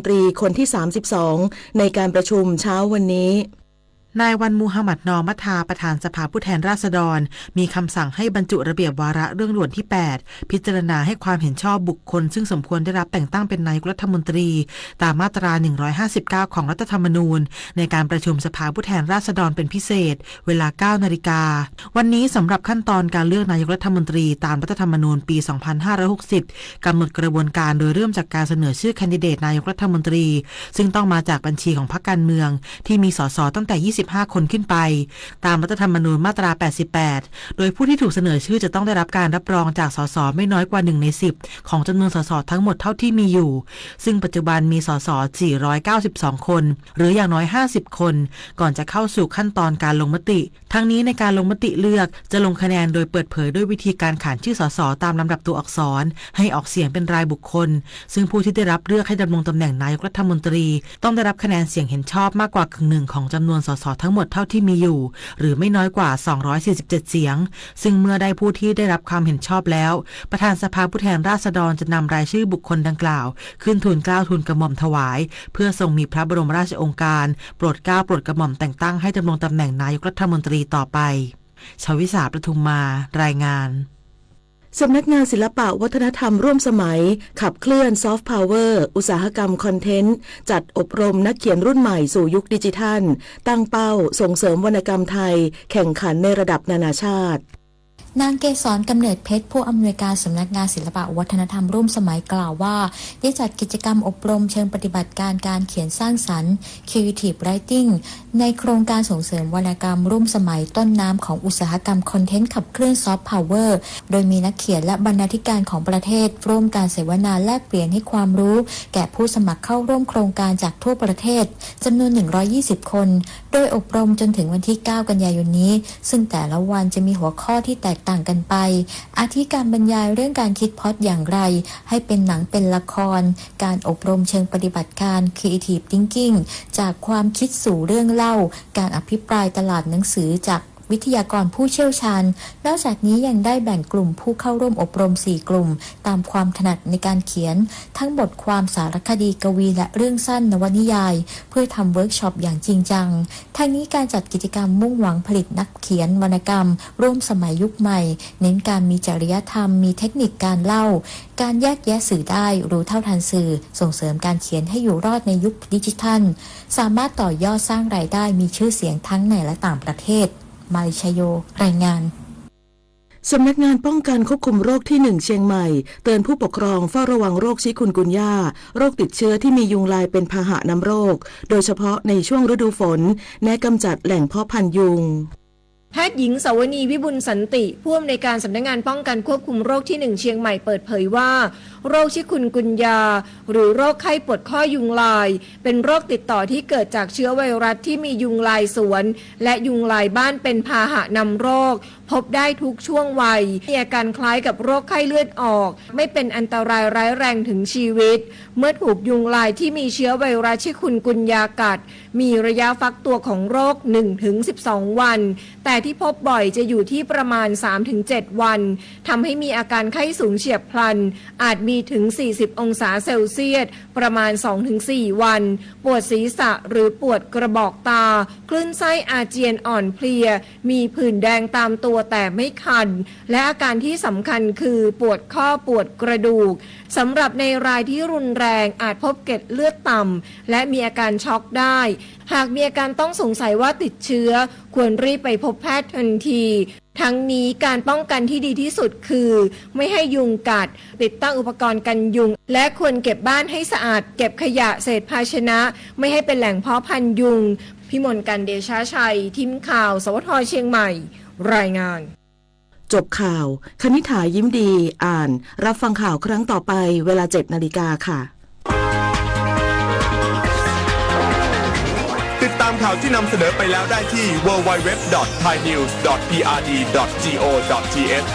ตรีคนที่32ในการประชุมเช้าวันนี้นายวันมูฮัมหมัดนอมัทาประธานสภาผู้แทนราษฎรมีคำสั่งให้บรรจุระเบียบวาระเรื่องด่วนที่8พิจารณาให้ความเห็นชอบบุคคลซึ่งสมควรได้รับแต่งตั้งเป็นนายกรัฐมนตรีตามมาตรา159ของรัฐธรรมนูญในการประชุมสภาผู้แทนราษฎรเป็นพิเศษเวลา 9 นาฬิกาวันนี้สำหรับขั้นตอนการเลือกนายกรัฐมนตรีตามรัฐธรรมนูญปี2560กำหนดกระบวนการโดยเริ่มจากการเสนอชื่อแคนดิเดตนายกรัฐมนตรีซึ่งต้องมาจากบัญชีของพรรคการเมืองที่มีสสตั้งแต่25คนขึ้นไปตามรัฐธรรมนูญมาตรา88โดยผู้ที่ถูกเสนอชื่อจะต้องได้รับการรับรองจากสสไม่น้อยกว่า1ใน10ของจำนวนสสทั้งหมดเท่าที่มีอยู่ซึ่งปัจจุบันมีสส492คนหรืออย่างน้อย50คนก่อนจะเข้าสู่ขั้นตอนการลงมติทั้งนี้ในการลงมติเลือกจะลงคะแนนโดยเปิดเผยด้วยวิธีการขานชื่อสสตามลำดับตัวอักษรให้ออกเสียงเป็นรายบุคคลซึ่งผู้ที่ได้รับเลือกให้ดำรงตำแหน่งนายกรัฐมนตรีต้องได้รับคะแนนเสียงเห็นชอบมากกว่าครึ่งหนึ่งของจำนวนสสทั้งหมดเท่าที่มีอยู่หรือไม่น้อยกว่า247เสียงซึ่งเมื่อได้ผู้ที่ได้รับความเห็นชอบแล้วประธานสภาผู้แทนราษฎรจะนำรายชื่อบุคคลดังกล่าวขึ้นทูลเกล้าทูลกระหม่อมถวายเพื่อทรงมีพระบรมราชโองการโปรดเกล้าโปรดกระหม่อมแต่งตั้งให้ดำรงตำแหน่งนายกรัฐมนตรีต่อไปชวิสาประทุมมารายงานสำนักงานศิลปะวัฒนธรรมร่วมสมัยขับเคลื่อนซอฟต์พาวเวอร์อุตสาหกรรมคอนเทนต์จัดอบรมนักเขียนรุ่นใหม่สู่ยุคดิจิทัลตั้งเป้าส่งเสริมวรรณกรรมไทยแข่งขันในระดับนานาชาตินางเกษรกำเนิดเพชรผู้อำนวยการสำนักงานศิลปะวัฒนธรรมร่วมสมัยกล่าวว่าได้จัดกิจกรรมอบรมเชิงปฏิบัติการการเขียนสร้างสรรค์ Creative Writing ในโครงการส่งเสริมวรรณกรรมร่วมสมัยต้นน้ำของอุตสาหกรรมคอนเทนต์ขับเคลื่อนซอฟต์พาวเวอร์โดยมีนักเขียนและบรรณาธิการของประเทศร่วมการเสวนาแลกเปลี่ยนให้ความรู้แก่ผู้สมัครเข้าร่วมโครงการจากทั่วประเทศจำนวน120คนโดยอบรมจนถึงวันที่ 9 กันยายนนี้ซึ่งแต่ละวันจะมีหัวข้อที่แตกต่างกันไปอาทิการบรรยายเรื่องการคิดพล็อตอย่างไรให้เป็นหนังเป็นละครการอบรมเชิงปฏิบัติการ Creative Thinking จากความคิดสู่เรื่องเล่าการอภิปรายตลาดหนังสือจากวิทยากรผู้เชี่ยวชาญนอกจากนี้ยังได้แบ่งกลุ่มผู้เข้าร่วมอบรม4กลุ่มตามความถนัดในการเขียนทั้งบทความสารคดีกวีและเรื่องสั้นนวนิยายเพื่อทำเวิร์กช็อปอย่างจริงจังทั้งนี้การจัดกิจกรรมมุ่งหวังผลิตนักเขียนวรรณกรรมร่วมสมัยยุคใหม่เน้นการมีจริยธรรมมีเทคนิคการเล่าการแยกแยะสื่อได้รู้เท่าทันสื่อส่งเสริมการเขียนให้อยู่รอดในยุคดิจิทัลสามารถต่อยอดสร้างรายได้มีชื่อเสียงทั้งในและต่างประเทศมาริชโยรายงานสำนักงานป้องกันควบคุมโรคที่1เชียงใหม่เตือนผู้ปกครองเฝ้าระวังโรคชิคุนกุนย่าโรคติดเชื้อที่มียุงลายเป็นพาหะนำโรคโดยเฉพาะในช่วงฤดูฝนแนะกำจัดแหล่งเพาะพันธุ์ยุงแพทย์หญิงสาวนีวิบุลสันติผู้อำนวยการสำนักงานป้องกันควบคุมโรคที่1เชียงใหม่เปิดเผยว่าโรคชิคุนกุนยาหรือโรคไข้ปวดข้อยุงลายเป็นโรคติดต่อที่เกิดจากเชื้อไวรัสที่มียุงลายสวนและยุงลายบ้านเป็นพาหะนำโรคพบได้ทุกช่วงวัยมีอาการคล้ายกับโรคไข้เลือดออกไม่เป็นอันตรายร้ายแรงถึงชีวิตเมื่อถูกยุงลายที่มีเชื้อไวรัสชิคุนกุนยากัดมีระยะฟักตัวของโรค 1-12 วันแต่ที่พบบ่อยจะอยู่ที่ประมาณ 3-7 วันทำให้มีอาการไข้สูงเฉียบพลันอาจมีถึง40องศาเซลเซียสประมาณ 2-4 วันปวดศีรษะหรือปวดกระบอกตาคลื่นไส้อาเจียนอ่อนเพลียมีผื่นแดงตามตัวแต่ไม่คันและอาการที่สำคัญคือปวดข้อปวดกระดูกสำหรับในรายที่รุนแรงอาจพบเกล็ดเลือดต่ำและมีอาการช็อกได้หากมีอาการต้องสงสัยว่าติดเชื้อควรรีบไปพบแพทย์ทันทีทั้งนี้การป้องกันที่ดีที่สุดคือไม่ให้ยุงกัดติดตั้งอุปกรณ์กันยุงและควรเก็บบ้านให้สะอาดเก็บขยะเศษภาชนะไม่ให้เป็นแหล่งเพาะพันธุ์ยุงพิมลกันเดชาชัยทีมข่าวสวทเชียงใหม่รายงานจบข่าวคณิษฐายิ้มดีอ่านรับฟังข่าวครั้งต่อไปเวลา 7 นาฬิกาค่ะติดตามข่าวที่นำเสนอไปแล้วได้ที่ www.thainews.prd.go.th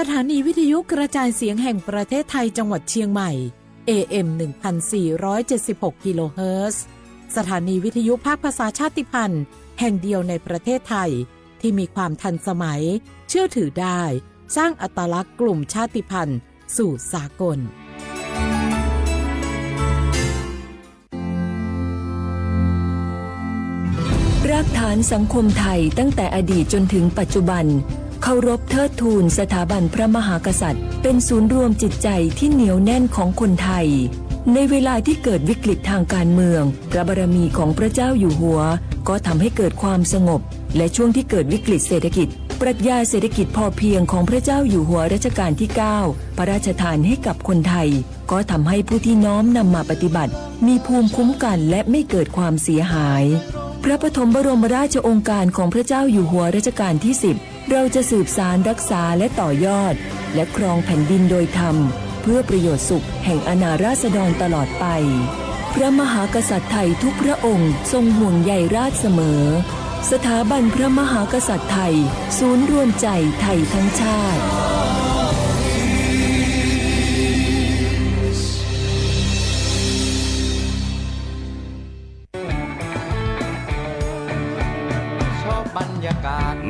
สถานีวิทยุกระจายเสียงแห่งประเทศไทยจังหวัดเชียงใหม่ AM 1476 กิโลเฮิรตซ์สถานีวิทยุภาคภาษาชาติพันธุ์แห่งเดียวในประเทศไทยที่มีความทันสมัยเชื่อถือได้สร้างอัตลักษณ์กลุ่มชาติพันธุ์สู่สากลรากฐานสังคมไทยตั้งแต่อดีตจนถึงปัจจุบันเคารพเทิดทูนสถาบันพระมหากษัตริย์เป็นศูนย์รวมจิตใจที่เหนียวแน่นของคนไทยในเวลาที่เกิดวิกฤตทางการเมืองพระบารมีของพระเจ้าอยู่หัวก็ทำให้เกิดความสงบและช่วงที่เกิดวิกฤตเศรษฐกิจปรัชญาเศรษฐกิจพอเพียงของพระเจ้าอยู่หัวรัชกาลที่ 9พระราชทานให้กับคนไทยก็ทำให้ผู้ที่น้อมนำมาปฏิบัติมีภูมิคุ้มกันและไม่เกิดความเสียหายพระปฐมบรมราชโองการของพระเจ้าอยู่หัวรัชกาลที่ 10เราจะสืบสานรักษาและต่อยอดและครองแผ่นดินโดยธรรมเพื่อประโยชน์สุขแห่งอาณาราษฎรตลอดไปพระมหากษัตริย์ไทยทุกพระองค์ทรงห่วงใยราชเสมอสถาบันพระมหากษัตริย์ไทยศูนย์รวมใจไทยทั้งชาติ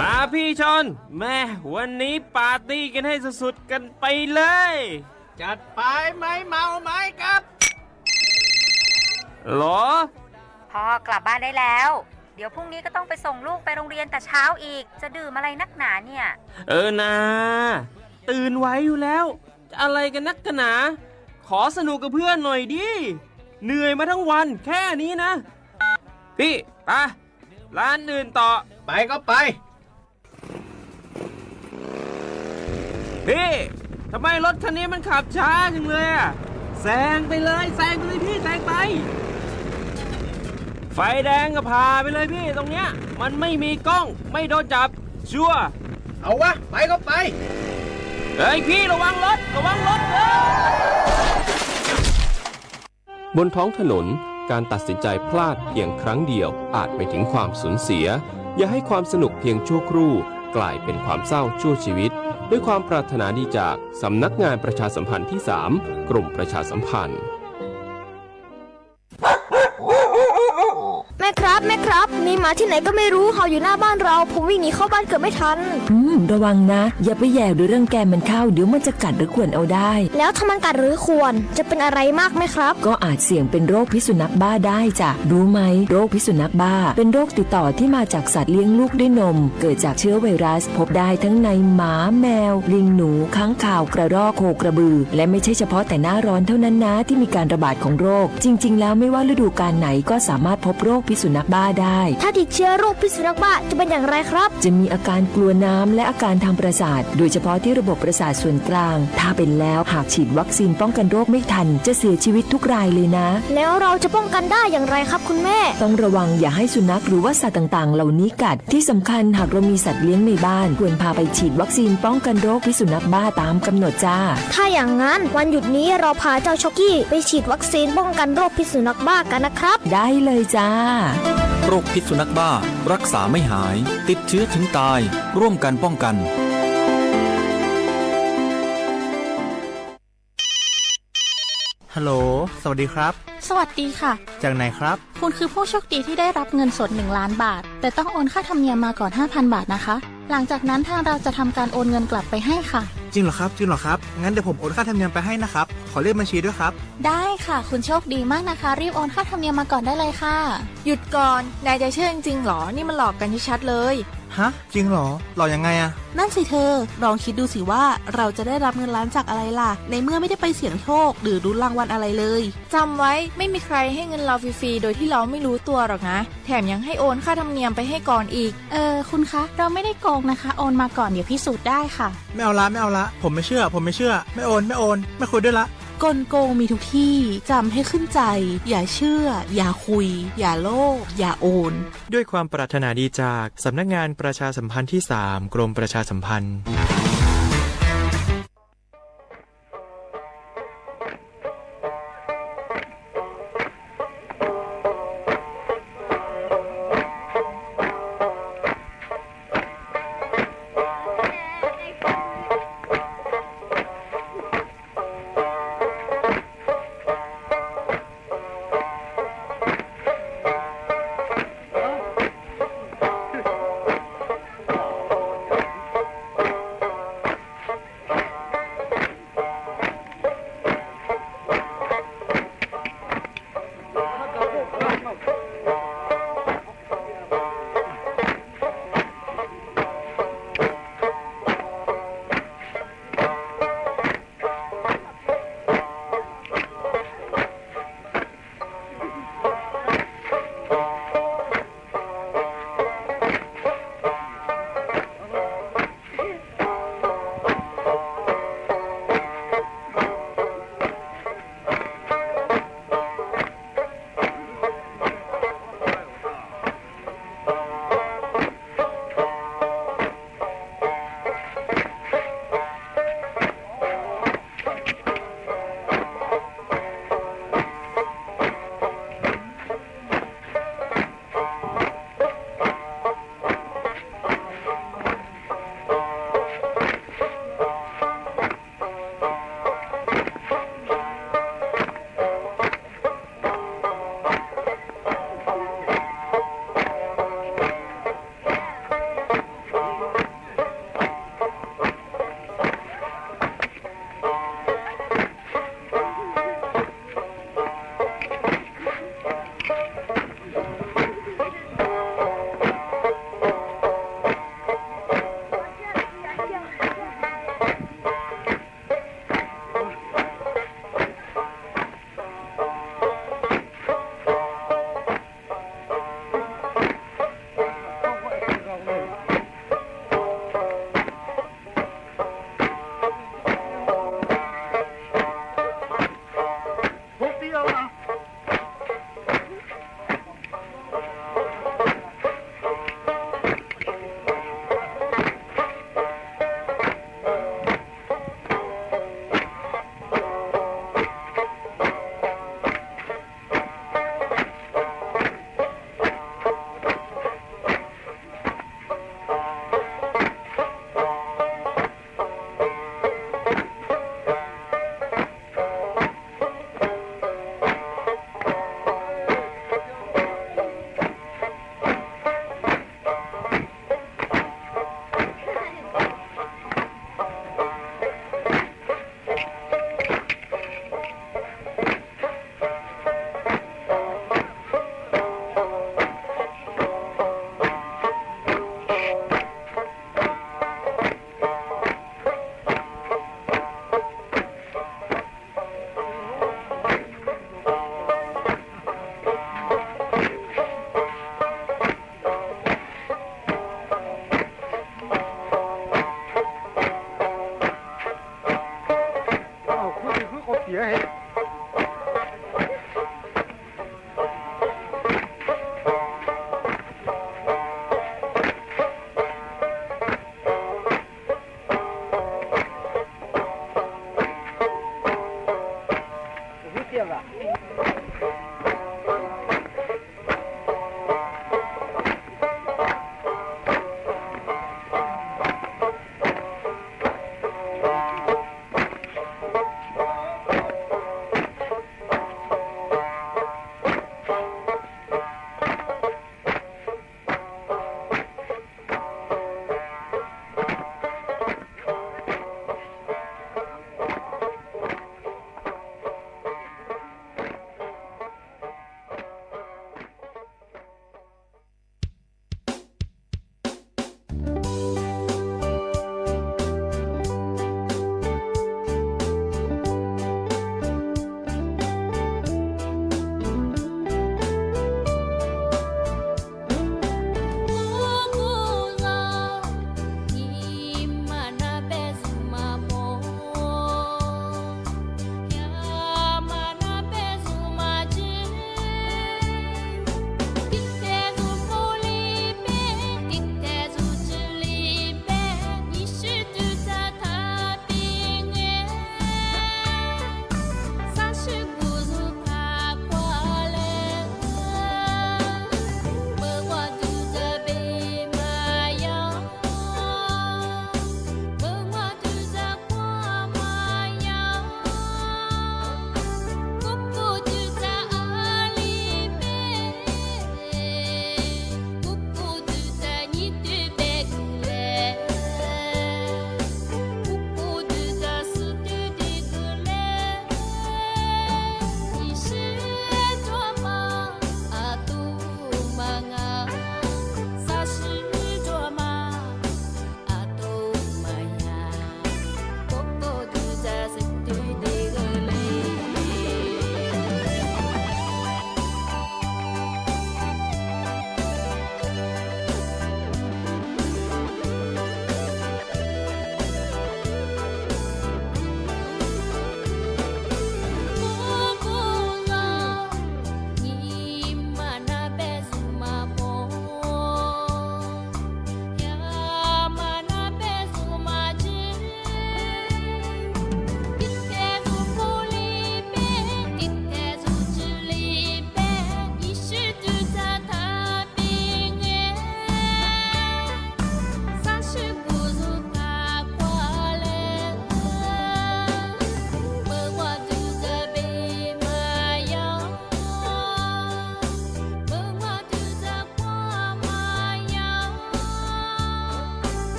มาพี่ชนแม่วันนี้ปาร์ตี้กันให้สุดๆกันไปเลย จัดไปไหมเมาไหมครับ หรอ พ่อกลับบ้านได้แล้วเดี๋ยวพรุ่งนี้ก็ต้องไปส่งลูกไปโรงเรียนแต่เช้าอีกจะดื่มอะไรนักหนาเนี่ยนะตื่นไว้อยู่แล้วจะอะไรกันนักกันหนาขอสนุกกับเพื่อนหน่อยดิเหนื่อยมาทั้งวันแค่นี้นะพี่ไปร้านอื่นต่อไปก็ไปพี่ทำไมรถคันนี้มันขับช้าจังเลยอะแซงไปเลยพี่แซงไปไฟแดงก็พาไปเลยพี่ตรงเนี้ยมันไม่มีกล้องไม่โดนจับชัวร์เอาวะไปก็ไปเฮ้ยพี่ระวังรถบนท้องถนนการตัดสินใจพลาดเพียงครั้งเดียวอาจไปถึงความสูญเสียอย่าให้ความสนุกเพียงชั่วครู่กลายเป็นความเศร้าชั่วชีวิตด้วยความปรารถนาดีจากสำนักงานประชาสัมพันธ์ที่ 3 กรมประชาสัมพันธ์แม่ครับมีหมาที่ไหนก็ไม่รู้เห่าอยู่หน้าบ้านเราผมวิ่งหนีเข้าบ้านเกือบไม่ทันระวังนะอย่าไปแย่หรือรังแกมันเข้าเดี๋ยวมันจะกัดหรือข่วนเอาได้แล้วถ้ามันกัดหรือข่วนจะเป็นอะไรมากไหมครับก็อาจเสี่ยงเป็นโรคพิษสุนัขบ้าได้จ้ะรู้ไหมโรคพิษสุนัขบ้าเป็นโรคติดต่อที่มาจากสัตว์เลี้ยงลูกด้วยนมเกิดจากเชื้อไวรัสพบได้ทั้งในหมาแมวลิงหนูค้างคาวกระรอกโคกระบือและไม่ใช่เฉพาะแต่หน้าร้อนเท่านั้นนะที่มีการระบาดของโรคจริงๆแล้วไม่ว่าฤดูกาลไหนก็สามารถพบโรคพิษสุนัขบ้าได้ถ้าติดเชื้อโรคพิษสุนัขบ้าจะเป็นอย่างไรครับจะมีอาการกลัวน้ำและอาการทางประสาทโดยเฉพาะที่ระบบประสาทส่วนกลางถ้าเป็นแล้วหากฉีดวัคซีนป้องกันโรคไม่ทันจะเสียชีวิตทุกรายเลยนะแล้วเราจะป้องกันได้อย่างไรครับคุณแม่ต้องระวังอย่าให้สุนัขหรือว่าสัตว์ต่างๆเหล่านี้กัดที่สำคัญหากเรามีสัตว์เลี้ยงในบ้านควรพาไปฉีดวัคซีนป้องกันโรคพิษสุนัขบ้าตามกำหนดจ้าถ้าอย่างนั้นวันหยุดนี้เราพาเจ้าช็อกกี้ไปฉีดวัคซีนป้องกันโรคพิษสุนัขบ้ากันนะครับได้เลยจ้าโรคพิษสุนัขบ้ารักษาไม่หายติดเชื้อถึงตายร่วมกันป้องกันฮัลโหลสวัสดีครับสวัสดีค่ะจากไหนครับคุณคือผู้โชคดีที่ได้รับเงินสด1 ล้านบาทแต่ต้องโอนค่าธรรมเนียมมาก่อน 5,000 บาทนะคะหลังจากนั้นทางเราจะทำการโอนเงินกลับไปให้ค่ะจริงเหรอครับงั้นเดี๋ยวผมโอนค่าธรรมเนียมไปให้นะครับขอเลขบัญชีด้วยครับได้ค่ะคุณโชคดีมากนะคะรีบโอนค่าธรรมเนียมมาก่อนได้เลยค่ะหยุดก่อนนายจะเชื่อจริงๆหรอนี่มันหลอกกันชัดๆเลยฮะจริงเหรอหลอกยังไงอะนั่นสิเธอลองคิดดูสิว่าเราจะได้รับเงินล้านจากอะไรล่ะในเมื่อไม่ได้ไปเสี่ยงโชคหรือลุ้นรางวัลอะไรเลยจำไว้ไม่มีใครให้เงินเราฟรีๆโดยที่เราไม่รู้ตัวหรอกนะแถมยังให้โอนค่าธรรมเนียมไปให้ก่อนอีกคุณคะเราไม่ได้โกงนะคะโอนมาก่อนเดี๋ยวพิสูจน์ได้ค่ะไม่เอาละผมไม่เชื่อไม่โอนไม่คุยด้วยละกลโกงมีทุกที่จำให้ขึ้นใจอย่าเชื่ออย่าคุยอย่าโลภอย่าโอนด้วยความปรารถนาดีจากสำนักงานประชาสัมพันธ์ที่ 3 กรมประชาสัมพันธ์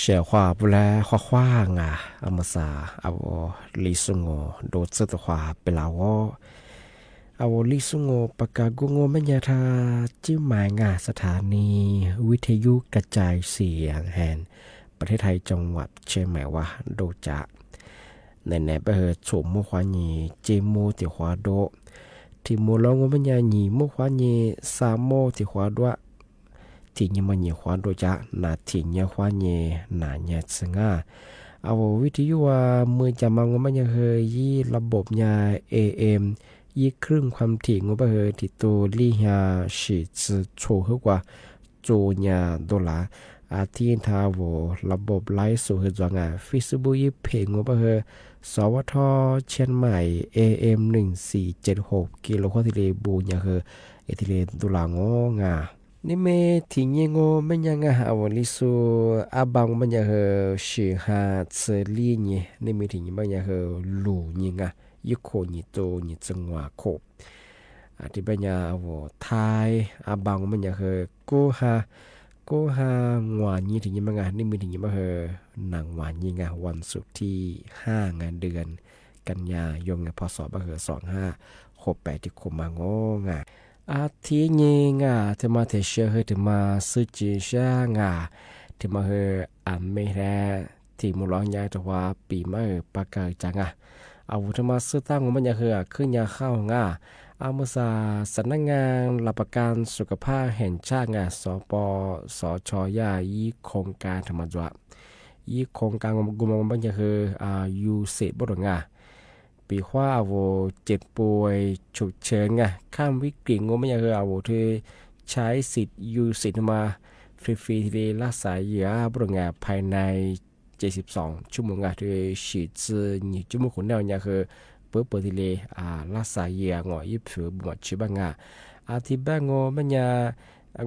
写话不来画画啊，阿么啥阿我李松我都知道话不老我。เอาลิสุงโงปากกากุงโงไม่ยาทาจิ้มหมายงาสถานีวิทยุกระจายเสียงแห่งประเทศไทยจังหวัดเชียงใหม่ว่าโดจะในไปเหตุสมมุขวานีเจโมติขวาโดที่มูลงไม่ยาหนีมุขวานีสามโมติขวาดวที่ยมันหนีขวาโดจะนาที่ยขวานีนาเนสงาเอาวิทยุว่าเมื่อจะมางไม่ยาเฮยี่ระบบยา AMยี่ครึ่งความถี่งบเหตุที่ตัวลี่ฮาสิจะโชว์ให้กว่าโจญาดอลลาร์อาทิตย์ทาวระบบไลฟ์สู่เหตุจังอ่ะฟิสบุยเพงงบเหตุสวทเชียงใหม่ AM 1476กิโลโคติเลบูญาเหตุเอติเลดอลลาร์งงานี่เมที่ยังงไม่ยังอ่ะเอาลิสูอาบังมันยาเหตุสิหาเซลีนี่นี่เมที่ยังไม่ยาเหตุลูยิงอ่ะยุโคนิโตนิจังหวะโคที่ปัญญาว่าไทยอาบังมันอยากเฮโกฮางวานี้ถึงยังไงนี่มีถึงยังไงหนังวานี้ไงวันศุกร์ที่5 เดือนกันยายนพศ2568ที่คมมางงาอาทิตย์นี้งาที่มาเทเชื่อให้ที่มาซื้อจีช่างาที่มาเฮอเมริกาที่มุลองยายตัวปีมาปากกาจังอาวุธมาซื้อตั้งมันยาเหือขึ้นยาเข้างาอามุสาสำนักงานหลักประกันสุขภาพแห่งชาติสปสชยายี่โครงการธรรมจักรยี่โครงการกุมมันยาเหือยูเซบดงาปีว่าอาวุธเจ็บป่วยฉุกเฉินข้ามวิกฤตงมันยาเหืออาวุธที่ใช้สิทธิ์ยูสิทธิ์มาฟรีๆที่รักษาเยอะบดงาภายใน72 ชั่วโมงที่ฉีด1 ชั่วโมงคนเดียวเนี่ยคือเปิดที่เลยรักษาเยียงยิบฝือบวชชิบังที่บ้างมันยา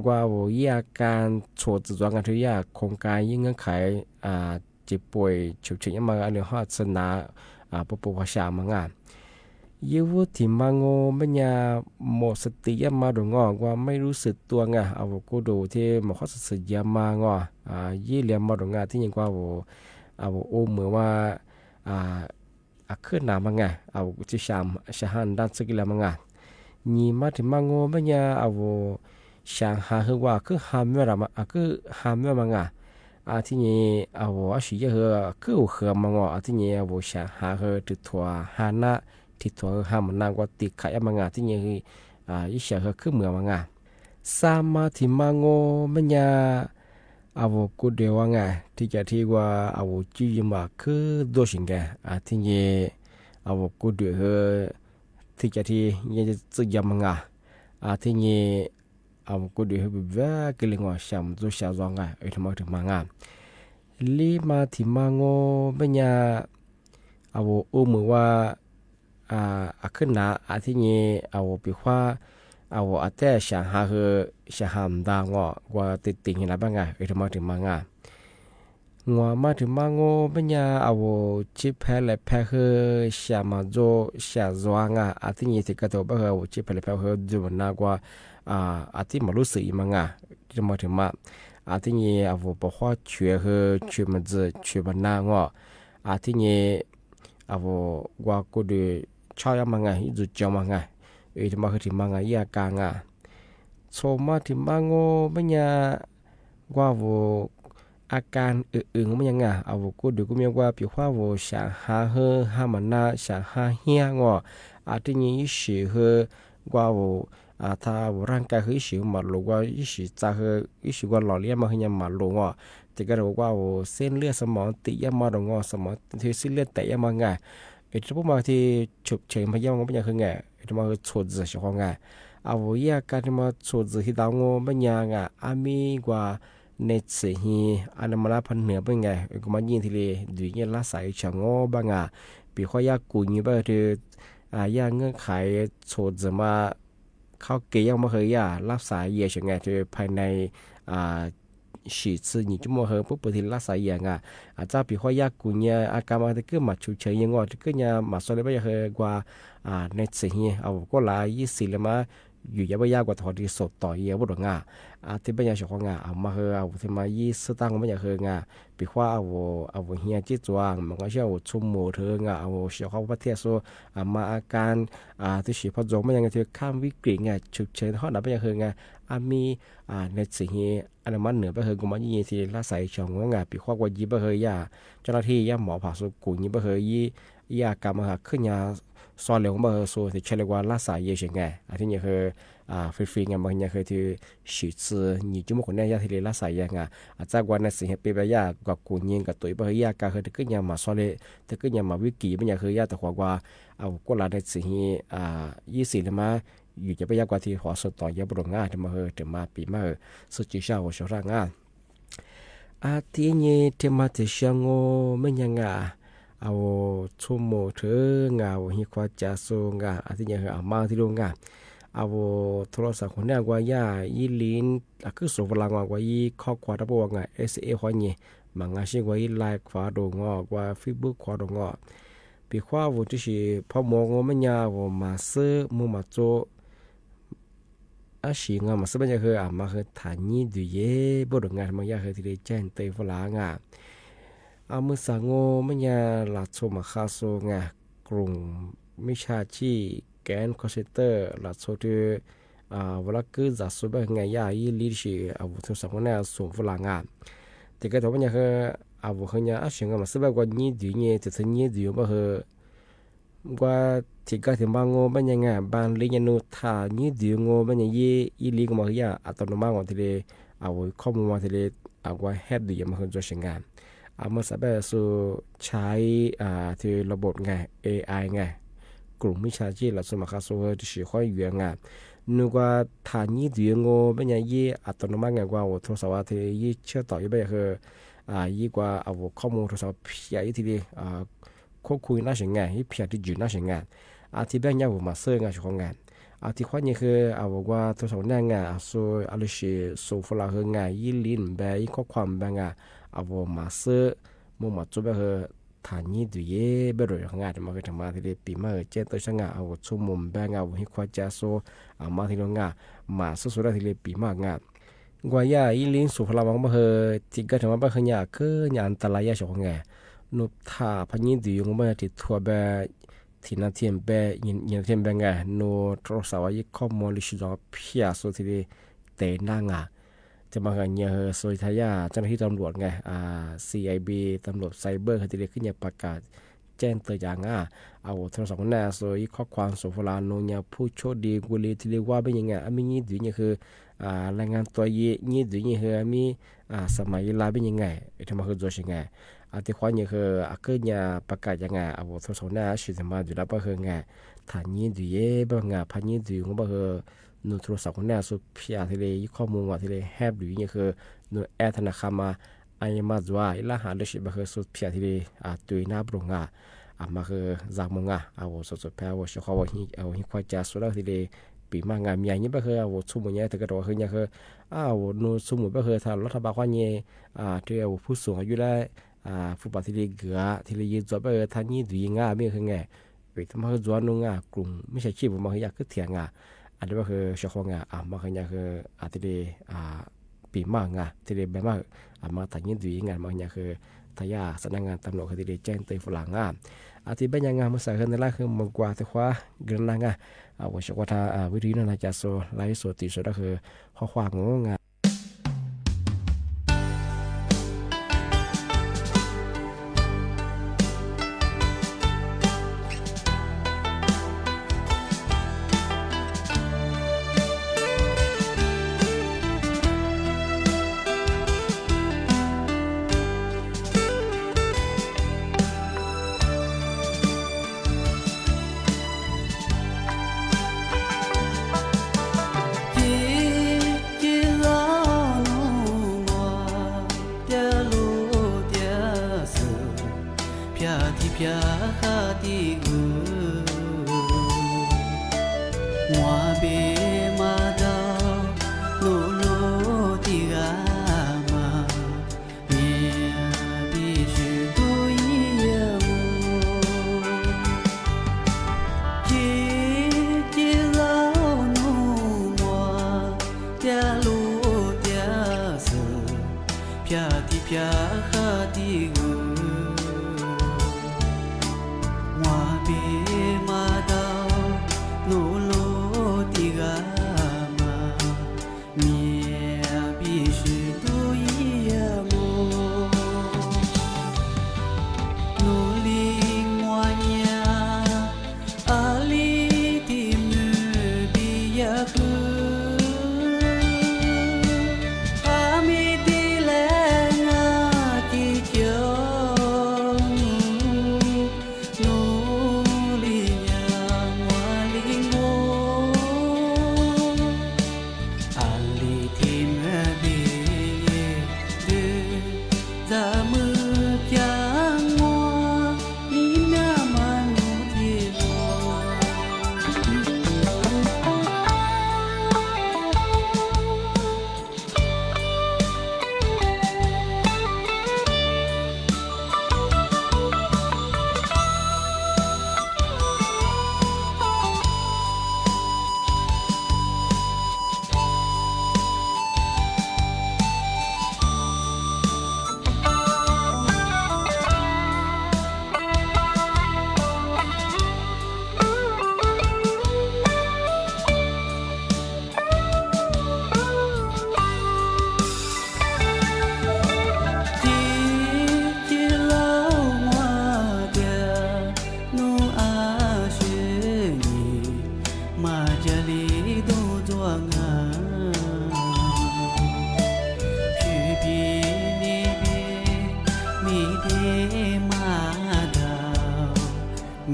กว่าวิอาการโฉดจุดงานที่ยาโครงการยิ่งเงื่อนไขเจ็บป่วยฉุกเฉินมาอันนี้ฮอดสนาปปวชามังยี่วุฒิมังมันยาหมดสติยามาดงว่าไม่รู้สึกตัวเอากูดูที่หมอข้อสุดยามางยี่เหลี่ยมมาดงที่ยังว่าเอาโอเหมือนว่าขึ้นหนามังเอาจิชามชาฮันด้านสกิลมังยี่มาถึงมังมันยาเอาช่างหาคือว่าคือหามเมื่อไรมาคือหามเมื่อมังที่นี่เอาอาชีพคือเหือมังที่นี่เอาช่างหาติดตัวหานะที่ตัวหามันนางกว่าติดขายมังที่นี่ยิ่งเสียคือเมื่อมังสามาที่มังมันยาเอากูเดียวที่จะที่ว่าเอาจีมาคือตัวสิ่งแกที่นี่เอากูเดียวที่จะที่ยังจะซื้อยามังที่นี่เอากูเดียวแบบว่ากิเลงว่าชามตัวชาจงทำไมถึงมังลีมาที่มังมันยาเอามือว่าขึ้นหนาที่นี่เอาปีว่าเอาแต่ช่างหาช่างหามดางว่าติดติ่งเห็นอะไรบ้างทำไมถึงมังงัวมาถึงมังเป็นยาเอาชิปแพลแพช่างมาโจช่างจวงที่นี่ที่กระตัวบ้าชิปแพลแพดูมันน่ากว่าที่มารู้สึกมังทำไมถึงมาที่นี่เอาบอกว่าช่วยมันจะช่วยมันน่าที่นี่เอาว่ากูดูชอบมังจุดจอมังที่มาคือที่มังยากางโซมาที่มังเป็นยาว่าอาการอื่นๆมันยังเอากูดูกูมีว่าผิวว่าช่างหาหามันน่าช่างหาเฮียที่นี่สิว่าถ้าร่างกายสิมาลงว่าสิจะสิว่าหล่อเลี้ยงมาให้ยังมาลงแต่ก็รู้ว่าเส้นเลือดสมองติดมาลงสมองที่เส้นเลือดแตกมาที่พวกมาที่ฉุกเฉินพยามันเป็นยังไงที่มาโฉดจะช่วยเอาอยากการที่มาโฉดจะที่ดาวเป็นยังมีกว่าเนตสิฮีอันนั้นมาพันเหนือเป็นไงก็มายินทีเลยดูเงี้ยละสายช่างบ้างปีข้อยากกุยบ้างที่ยากเงื่อนไขโฉดจะมาเข้าเกี่ยงมาเคยรับสายเยี่ยช่างไงที่ภายในฉีดซึ่งชั่วโมงปุ๊บเปิดที่รักษาอย่างอาจารย์ปีข้อยากกุญยอาการมันจะเกิดมาฉุกเฉินยังที่เกิดมาส่วนใหญ่ไม่เคยกว่าในสิ่งนี้เอาก็หลาย20เลยมา อยู่ยาบยากกว่าทอที่สดต่อเยอะบุตรงาที่เป็นยาชของงาเอามาเฮอเอาที่มายี่สตั้งไม่อยากเฮงาปีว่าเอาเฮียจิตจวงมันก็เชื่อว่าชุ่มหมูเธองาเอาเชื่อเขาประเทศโซมาอาการที่ฉีดพอจงไม่ยังที่ข้ามวิกฤตไงฉุกเฉินเขาหนาไม่อยากเฮงามีในสิ่งนี้อันมันเหนือไปเฮกุมันยี่ที่ละใส่ชงงาปีว่ายี่ไปเฮยาเจ้าหน้าที่ยาหมอผ่าสุกุยี่ไปเฮยากรรมหาขึ้นยาซอยเหลวมาเฮโซที่เชื่อว่าละสายเยอะไงที่นี่คือฟรีๆไงบางอย่างคือที่ฉีดซื้อยี่จุ่มคนนี้ยาที่ละสายยังจากวันนั้นสิ่งที่เป็นยากับกุญยิงกับตัวไปยาการคือที่ขึ้นยามาซอยเลยที่ขึ้นยามาวิกิบางอย่างคือยาแต่ว่าเอาก็ละในสิ่งยี่สิบเลยมาอยู่จะไปยากกว่าที่หัวสดต่อยาบรมงาที่มาเฮถึงมาปีมาเฮสุจิชาหัวชร่างงาที่นี่ที่มาที่เชียงโง่ไม่ยังเอาชั่วโมงเธองาหิควาจาโซงาที่นี่คือมาที่โรงงานเอาโทรศัพท์คนนี้กว่าย่ายีลินคือส่งพลังกว่ายีข้อความระบบงา SA หัวนี่มังอาชีพกว่ายีไลน์ขวาดงอกว่า Facebook ขวาดงอปีขวาวุฒิชีพอมองไม่ยาวมาซื้อมือมาโจสิงมาซื้อไม่ใช่คือมาคือฐานนี้ดูเย่บทงานมันยากคือที่ได้แจ้งเตยฝรั่งมือสังโง่ไม่ยาหลักโซมาคาโซงากลุ่มมิชาชีแกนคอสเตอร์หลักโซที่เวลาคือจัดสุดแบบไงยาอีลิชีโทรศัพท์คนนี้ส่งฝรั่งแต่ก็ถือว่าเนี่ยคือคนนี้สิงมาซื้อแบบว่านี้ดูเนี่ยจะถึงนี้ดูว่าคือว่าที่ก็ถึงบางโง่เป็นยังไงบางเรียนนูท่านี้ดีโง่เป็นยังยี่อีลีก็มาเฮียอัตโนมัติวันที่เลยข้อมูลวันที่เลยว่าแฮปดีมาคือจะใช้งานเมื่อสัปดาห์สู่ใช้ที่ระบบไง AI ไงกลุ่มมิชาชีพหลักสมัครสู่ที่ชื่อข้ออยู่งานนึกว่าท่านี้ดีโง่เป็นยังยี่อัตโนมัติไงว่าโทรศัพท์ที่ยี่เชื่อต่อยี่ไปคือยี่กว่าข้อมูลโทรศัพท์เพียงที่เลยควบคุมน่าใช้งานที่เพียงที่อยู่น่าใช้งานที่แบงค์ยาวมาเสื้องานของงานที่ข้อนี้คือว่าโทรศัพท์หน้างานส่วนอะไรสิส่งฝรั่งงานยี่ลินแบบยี่ข้อความแบงค์มาเสื้อมุมมาจุดแบบฐานนี้ดูเย่แบบเรื่องงานมาคือทำมาที่ได้ปีมาเจ้าตัวช่างงานชั่วโมงแบงค์ให้ควาจะโซมาที่โรงงานมาสุดๆที่ได้ปีมางานกว่าย่ายี่ลินส่งฝรั่งมาที่ก็ทำมาแบบเนี่ยคืองานอันตรายของงานนุท่าพันยี่ดีงมาที่ทัวร์แบบที่นั่นที่แบบยินที่แบบไงนุโทรศัพท์ยี่ข้อมูลลิชิจอเพียสุดที่เตะหน้างาจะมากันเนี่ยโซยทายาเจ้าหน้าที่ตำรวจไงCIB ตำรวจไซเบอร์เขาจะได้ขึ้นเนี่ยประกาศแจ้งตัวอย่างโทรศัพท์หน้าโซยข้อความส่งฝรั่งโนเนี่ยผู้โชคดีกุลีที่เรียกว่าเป็นยังไงมียี่ดีเนี่ยคือรายงานตัวยี่ดีเนี่ยคือมีสมัยลาเป็นยังไงทำมาคือโจชิงไงที่ข้อนี้คือขึ้นเนี่ยประกาศยังไงโทรศัพท์หน้าชื่อมาดูแล้วก็คือไงฐานยี่ดีบ้างพันยี่ดีของบ้างคือนูโทรศัพท์คนนี้สุดพิจารณาที่เลยข้อมูลว่าที่เลยแฮปหรือเนี่ยคือนูแอดธนาคารมาอันมาจ้าอีหล่าหาเรื่องแบบคือสุดพิจารณาที่เลยตัวหน้าบรงมาคือจากมงสุดๆแพ้ว่าเขาว่าหิควาจาสุดแล้วที่เลยปีมางานมีอย่างนี้แบบคือสมุนเนี่ยแต่ก็ตัวคือเนี่ยคือนูสมุนแบบคือทางรัฐบาลว่าเนี่ยที่ผู้สูงอายุได้ผู้ปฏิบัติเกือที่เลยยืนตัวแบบท่านนี้ดีง่าไม่คือไงไปทำให้จ้านุ่งกลุ่มไม่ใช่ชีพมาคืออยากขึ้นเถียงอันนี้ก็คือชาวงามาคือเนี่ยคือที่ได้ปีมางที่ได้แบบว่ามาถ่ายยินดีงานมาเนี่ยคือทายาสำนักงานตำรวจที่ได้แจ้งเตือนฝรั่งที่เป็นยังงานมาใส่ขึ้นในล่าคือมังกรที่คว้าเกินนางว่าชาวท่าวิธีนั้นจะโซไลฟ์สดตีสดก็คือข้อความงาน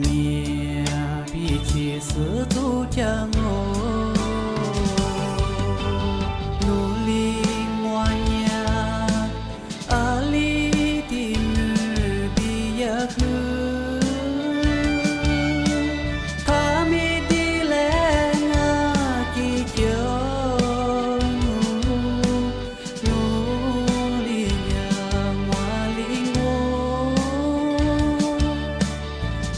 你比起四足将我努力我呀阿里的女比呀呵他们的来啊给叫努力呀我里我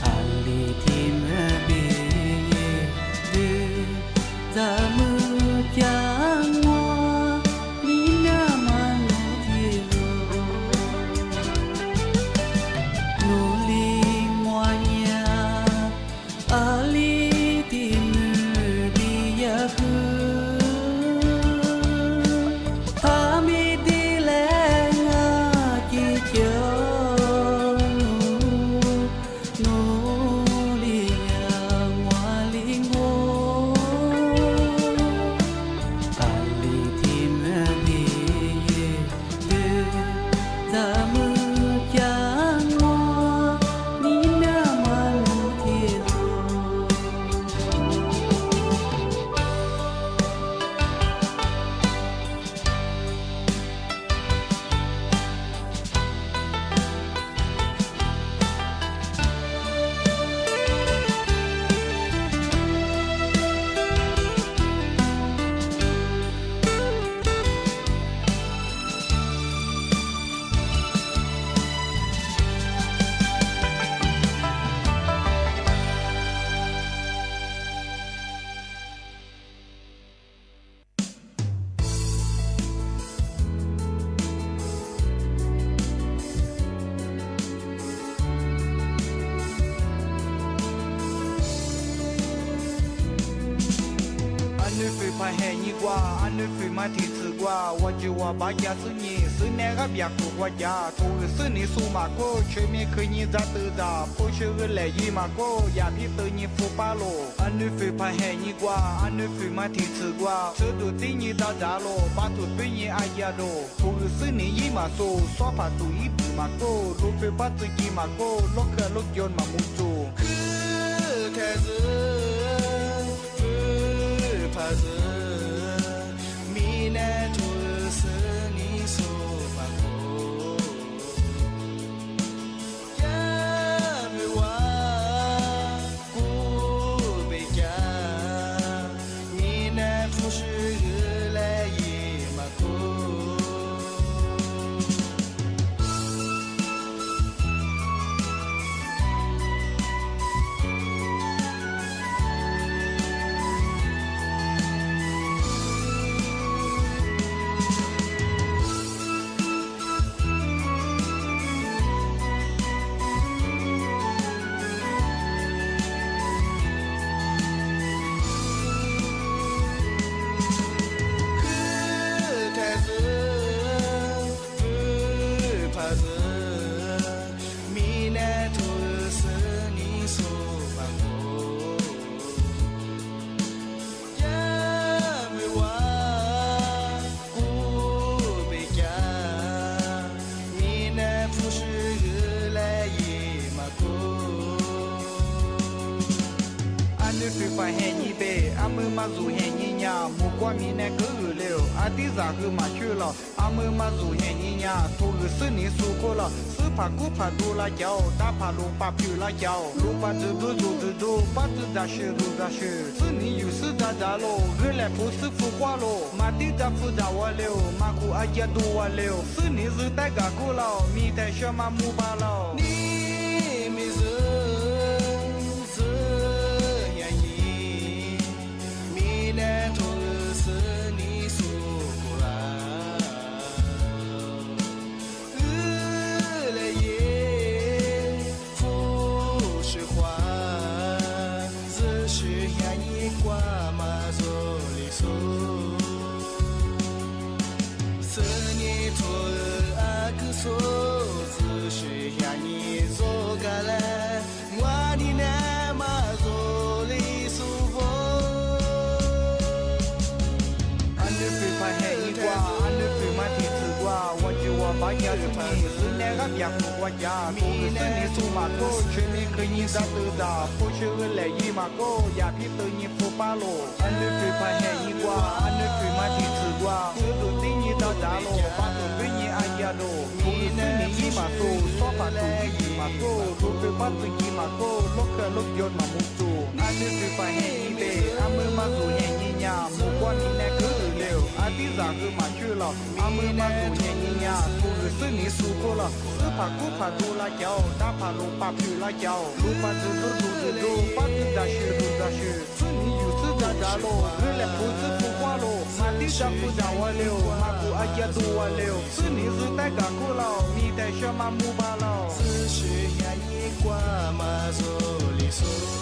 阿里的女比的咱们将我你那么努力我呀阿里的女比呀呵他们的来啊给叫努力呀我里我阿里的女比的咱们将我你那么努力安尼飞拍黑你瓜，安尼飞马蹄子瓜，我就我把家是你，是那个别苦我家，头是你数码过，全面可你咋得咋，不学个来一码过，也比得你富巴罗。安尼飞拍黑你瓜，安尼飞马蹄子瓜，车都对你咋咋咯，把头对你爱呀咯，头是你一码数，耍把头一不码过，路飞把自己码过，落个落脚嘛木住。开始。怕是米奈图是你所把口，也没话古贝家，米奈图是日来也马口。มาสู่แห่งยิญญาหมู่กว่ามีแน่ก็เร็วอาทิตย์จากคือมาชื่อเราอามือมาสู่แห่งยิญญาทุกสิ่งนี้สู่ก็เราซื้อผักกูผักดูละเจ้าตาผักลุงปับอยู่ละเจ้าลุงปับจะดูปับจะด่าชื่อดูด่าชื่อสิ่งนี้อยู่สิ่งด่าด่าโลเรื่องแหละผู้ซื้อผู้กว่าโลมาที่จะผู้ด่าว่าเร็วมาคู่อาจจะดูว่าเร็วสิ่งนี้ซื้อแต่กับกูเรามีแต่เชื่อมาหมู่บ้านเรานี่มีซื้อแน่ทุกสิ่งนี้สู่กูละเลยเย่ผู้是花只是让你挂马走里数是你托阿克索只是让你走过来我的那马走里数安尼飞拍黑一挂，安尼飞马蹄子挂，我就我把把家是你是那个别不国家都是你数码够全面可以在得到不是来一码够也比得你不巴罗安的最怕黑一挂安的最嘛地吃挂不都对你到达了把都对你爱呀喽都是你一码够说法都一码够都对把自己码够落克落ยนมามุจู安的最怕黑一杯阿มือมาสู่แห่งยิ่งยาหมู่กว่านี้แน่คือเร็วอาทิตย์จากคือมาชื่อเราอามือมาสู่แห่งยิ่งยากู是你数过了是怕กู怕多辣椒哪怕路怕皮辣椒路怕子都都是路怕子大学都大学是你有是大家喽日来不是不花喽马地上不让我溜马古阿家都我溜是你是带干苦劳你带什么木巴喽是学呀一挂马索里索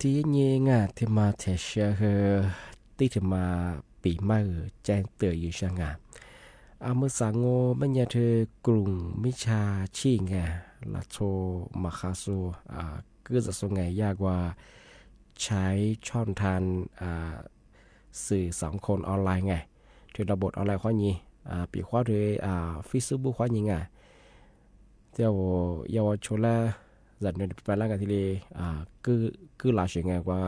ที่ยังไงที่มาเทเชอร์ที่ที่มาปีมาแจ้งเตือนอยู่ช่างอ่ะอาเมื่อสังโงมันยาเธอกลุ่มมิชาชีไงลัทโชมาคาโซก็จะส่งไงยากว่าใช้ช่องทางสื่อสังคมออนไลน์ไงที่ระบบออนไลน์ข้อนี้ปีข้อที่Facebookข้อนี้ไงเจ้าเยาวชนละจัดในไปแล้วกันทีเลยคือหลายสิ่งไงว่า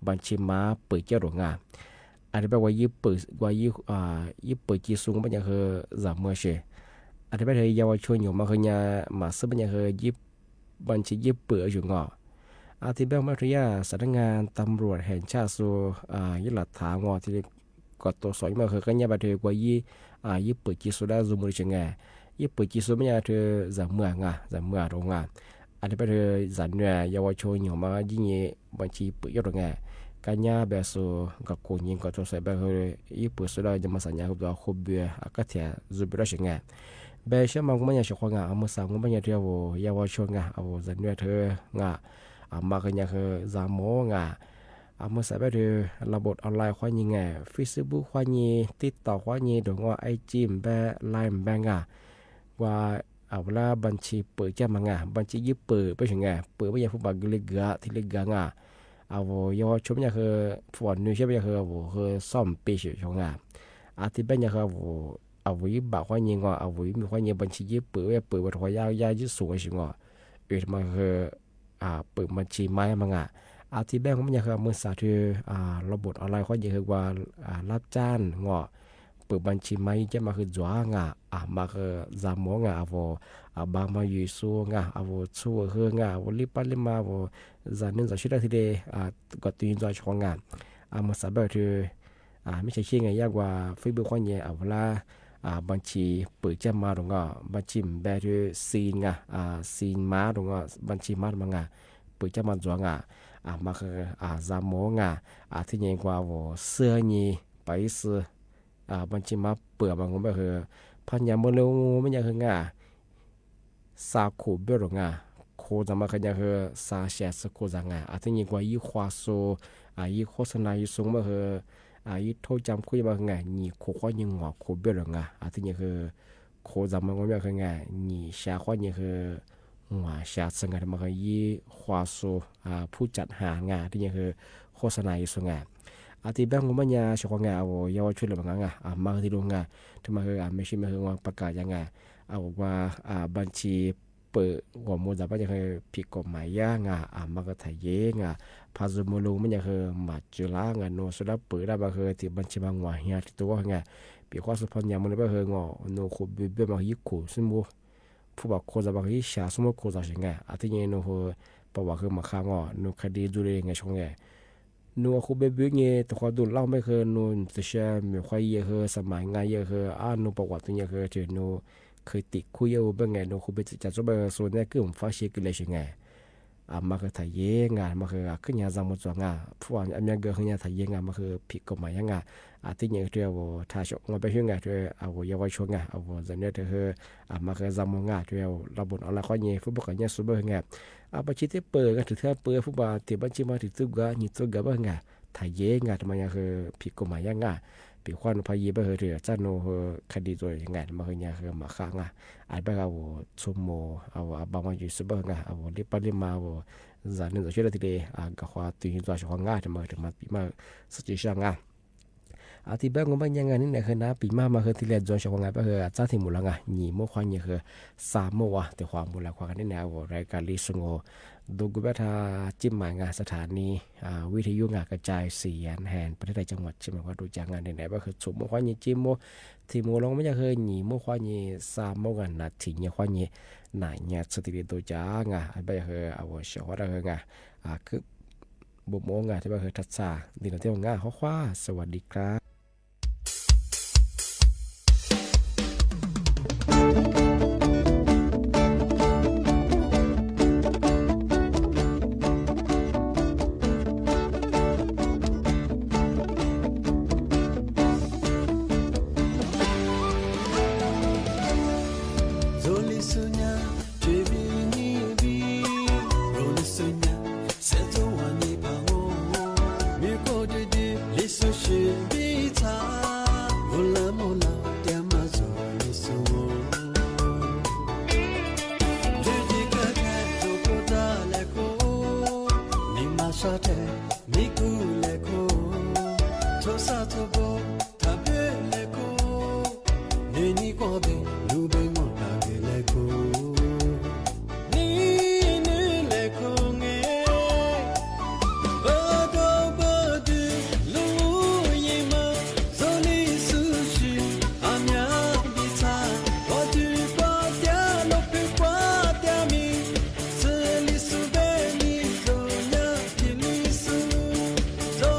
บัญชีม้าเปิดเจ้าหลวงอันนี้แปลว่าญี่ปุ่นญี่ปุ่นจีซุงเป็นอย่างคือจำเมื่อเช้อันนี้แปลว่าเยาวชนอยู่มาคือเนี่ยมาซื้อเป็นอย่างคือบัญชีญี่ปุ่นอยู่งออาทิตย์แบงค์มาทุยาสำนักงานตำรวจแห่งชาติสูยึดหลักฐานงอที่กดตัวสอยมาคือกันเนี่ยบันทึกว่าญี่ปุ่นจีซุได้ซูมุริเชงไงญี่ปุ่นจีซุเป็นอย่างคือจำเมื่อโรงงานอันนี้แปลว่าจันเนี่ยเยาวชนอยู่มายิ่งบัญชีเปิดยอดไงการยาแบบสูกับคนยิงก็ต้องใส่แบบญี่ปุ่นสุดาจะมาสัญญากับตัวขบเบียอากาศเทียจุดรัชงาแบบเชื่อมันก็ไม่อยากชกงาเอามาสั่งก็ไม่อยากเที่ยวเยาวชนงาเอาจันเนี่ยเธองามากันอย่างคือจามโมงาเอามาใส่แบบระบบออนไลน์ข้อยิงไง Facebook ข้อยิงติดต่อข้อยิงโดยว่าไอจีมแบบไลน์แบบงาว่าเอาเวลาบัญชีเปิดจะมางาบัญชีญี่ปุ่นไปถึงไงเปิดไม่อยากพูดแบบเล็กๆที่เล็กๆงาเอาเยาวชนเนี่ยคือฝนนี่ใช่ไหมคือซ่อมปีเฉยๆงาอาทิตย์เป็นเนี่ยคือเอาไว้บ่าวข้อยิงก็เอาไว้มีข้อยิงบัญชีญี่ปุ่นเปิดบัตรหัวยาวๆยืดสูงใช่ไหมมันคือเปิดบัญชีไม้มางาอาทิตย์แบงค์มันเนี่ยคือมือสาธิตระบบออนไลน์ข้อยิงคือว่ารับจ้างงอเปิดบัญชีไม้จะมาคือจั่วงามาคือจามงาบางมาอยู่สู้งาสู้เฮืองาลิปัลิมาจานนึงจะชื่อได้ทีเดียก็ตีนจอยช่องงานมาสับแบบคือไม่ใช่เชื่อไงยากกว่าฟีเบอร์ข้อนี้เวลาบัญชีเปิดจะมาตรงก็บัญชีแบบคือซีนซีนมาตรงก็บัญชีมาตรงก็เปิดจะมาจั่วงามาคือจามงาที่ยังกว่าเสื้อนี้ไปซื้อบัญชีมาเปิดบางคนแบบคือพันยาเมื่อเร็วไม่อยากคืองาซาคูเบลงาโคจะมาขยันคือซาเชสโคจังที่ยิ่งกว่ายี่ควาโซยี่โฆษณายี่สูงมาคือยี่โทจำคุยมาคือไงยี่โคข้อยิ่งหัวโคเบลงาที่ยิ่งคือโคจะมาก็แบบคือไงยี่ชาข้อยิ่งคือหัวชาสังกัดมาคือยี่ควาโซผู้จัดหางานที่ยิ่งคือโฆษณายี่สูงอาทิตย์แบงค์มันยาชกงาเยาวชนหรือบางงามาที่โรงงานที่มาคือไม่ใช่มาคือว่าประกาศยังไงเอาว่าบัญชีเปิดหัวมูลจะไม่ใช่คือผิดกฎหมายย่างมาก็ถ่ายเยงพาซุมลูไม่ใช่คือมาจุฬางโนสุดาเปิดได้มาคือที่บัญชีบางหัวเฮียที่ตัวไงปีข้อสุพรรณยามันไม่คืองโนคูบิเบมาฮิคุสมุผู้บอกโคจะบางฮิชาสมุโคจะยังไงอาทิตย์นี้โนคือประวัติคือมาข้างโนคดีดูเรื่องไงช่วงไงนัวคูเบบิเงี้ยตัวดูเล่าไม่เคยนูนจะเชื่อมีควายเยอะสมัยงานเยอะนูประวัติตัวเยอะเจอนูเคยติดคุยเอาเป็นไงนูคูเบจะจะเป็นส่วนนี้คือผมฟ้าเชื่อกันเลยใช่ไงมาคือถ่ายเยงานมาคือขึ้นยาจังหมดตัวงานผู้อ่านอันยังเกิดขึ้นยาถ่ายเยงานมาคือผิดกฎหมายยังไงที่ยังเรียกว่าถ้าชกมาไปเรื่องไงเรียกเอาเยาวชนไงเอาจะเนี่ยเธอมาคือจังหมดงานเรียกระบบอะไรข้อนี้ฟุตบอลกันเนี่ยซูเปอร์ไงบัญชีที่เปิดกันถือเท่าเปิดฟุตบอลที่บัญชีมาถือตัวกันนี่ตัวกันบ้างไงถ่ายเยงานทำไมยังคือผิดกฎหมายยังไงปีควันพายีไปเหือจ้าโนเฮคดีตัวยังไงมาคือยังคือมาข้างอาจไปเอาชมโมเอาบางวันอยู่ซูเปอร์ไงเอาลิปลิมาจานนึงจะช่วยได้ทีเดียกับความตื่นตัวของง่ายทำไมถึงมาปีมาสติช่างง่ายที่แบงก์มันยังไงนี่เนี่ยคือนะปีมาคือที่เรียนจนช่วงงานไปคือจ้าที่มูลงาหนีมั่วความยังคือสามมั่วแต่ความมูลความกันนี่แนวรายการลิสงโอดูกุบทาจิ้มหมายงานสถานีวิทยุงานกระจายเสียงแห่งประเทศไทยจังหวัดใช่ไหมว่าดูจากงานไหนก็คือสมมั่วความยังจิ้มมั่วที่มูลงไม่ยังคือหนีมั่วความยังสามมั่วกันนะถึงยังความยังหน่ายเนี่ยสติเรียนตัวจ้างาไปคือเอาเชื่อว่าคืองาคือบุมโมงาที่ว่าคือทัศน์ดีหน่อยที่ว่างาข้อคว้าสวัสดีครับ我ထိုစားထိုကိုတပည့်လေကိုနေနီကိုတဲ့လူဘင်းမောတာကလေးကိုနီနီလေကိုငယ်ဘာတော့ဘာဒီလူရင်မဇိုလီဆူရှိအမြဒီသာဘာဒီပါတျာလို့ပြပွားတျာမီဇိုလီဆူဘဲနီဇိုညာပြလီဆူဇို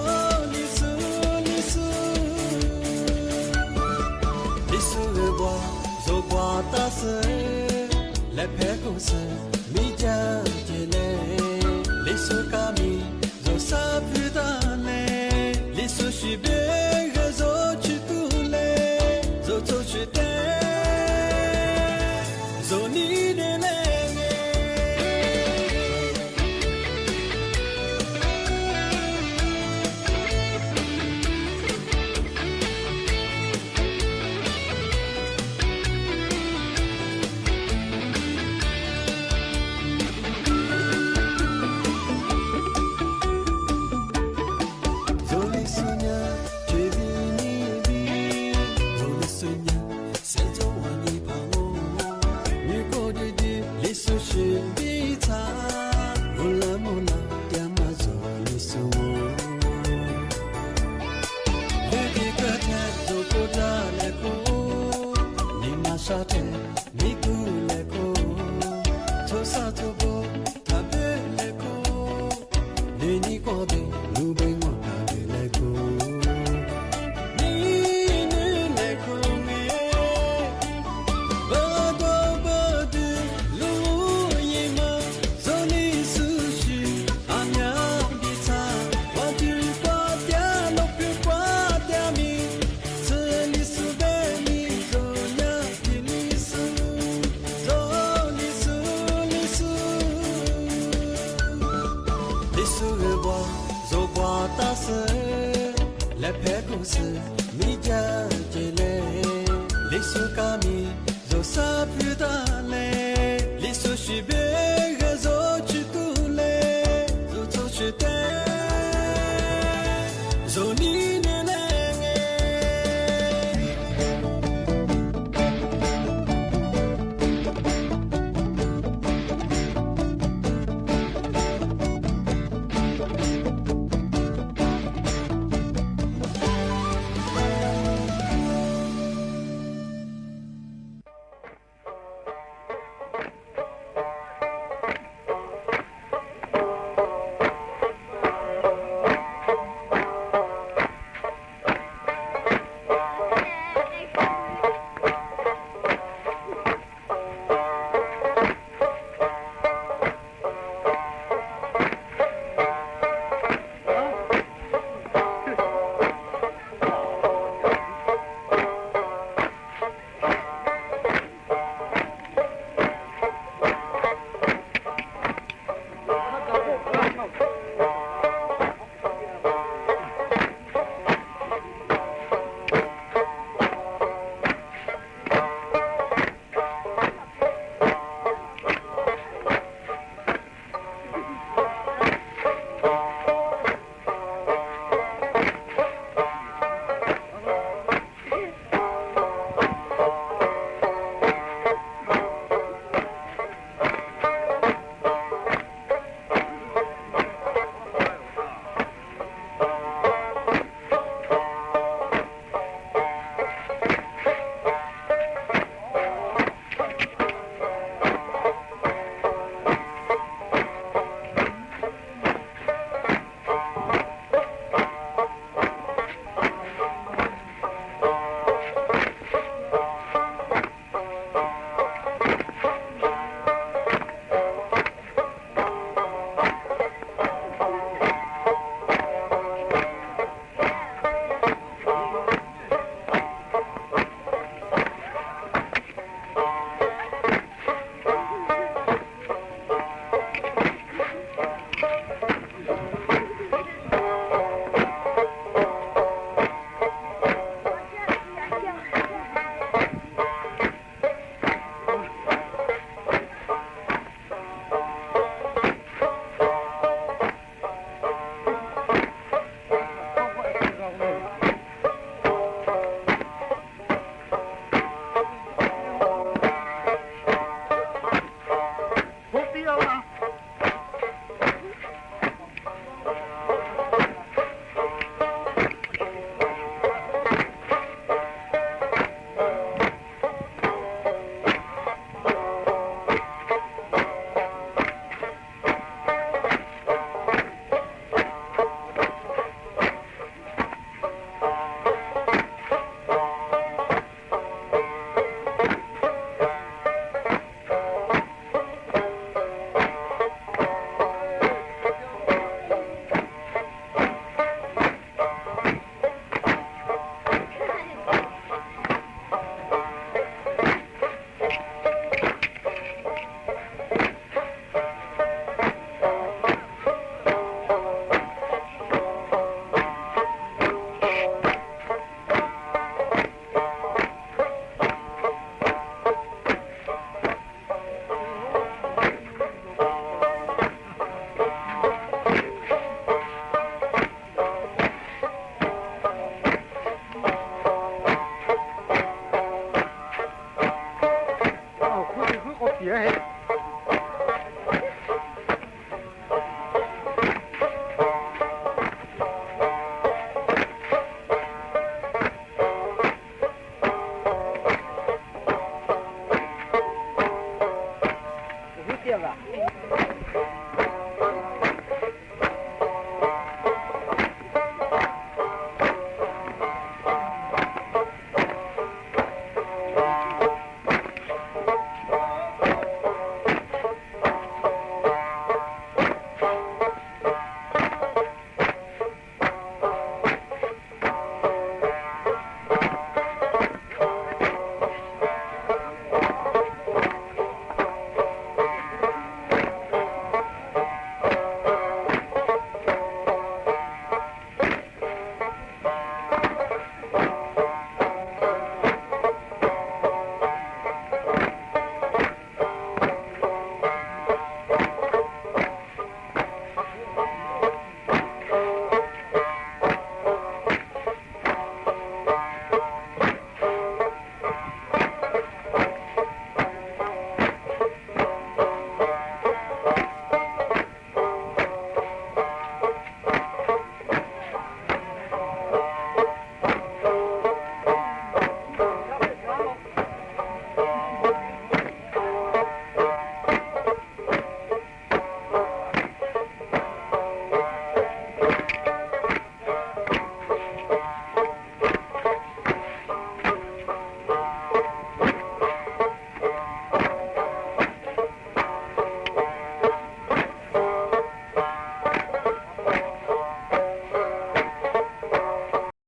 လီဆူလီဆူလီဆူဘောဇိုကွာတာဆဲလက်ဖဲကိုဆဲမိကြကြလေလီဆူကာမီဇိုစာပူတာလေလီဆူရှိဘေဂဇိုချီတူလေဇိုချိုချီတဲဇိုနီနေလေလက်ဖဲကိုစမိကြကြလေလိဆူကာမီဇိုစာပူတာလေလိဆူရှိဘေဂဇိုချီတူလေဇိုချိုချီတဲဇိုနီ